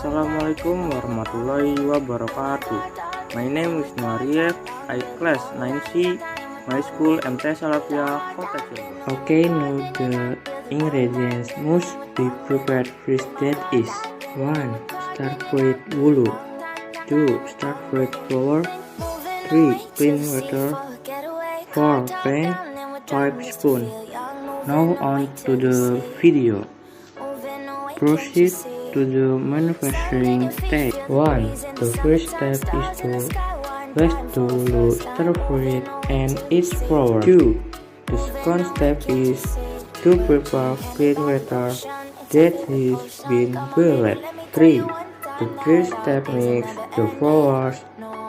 Assalamualaikum warahmatullahi wabarakatuh. My name is WISNU Arief. I class 9C. My school MT Salafia Kota Cirebon. Okay, now the ingredients must be prepared first. That is 1. Start with wulu. 2. Start with flour. 3. Clean water. 4. Pan. 5 spoon. Now on to the video. Proceed to the manufacturing stage. 1. The first step is to wash the wulu, stir fry it, and its flour. 2. The second step is to prepare clean water that has been boiled. 3. The third step mix the flours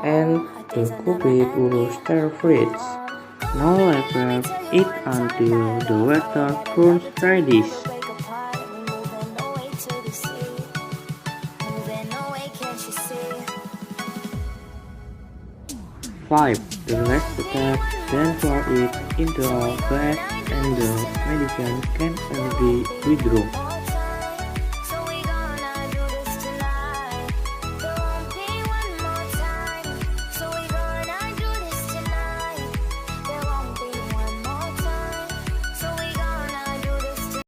and the cooked wulu stir fried. Now prep it until the water turns reddish. 5. The last step, then pour it into a glass and the medicine can be withdrawn.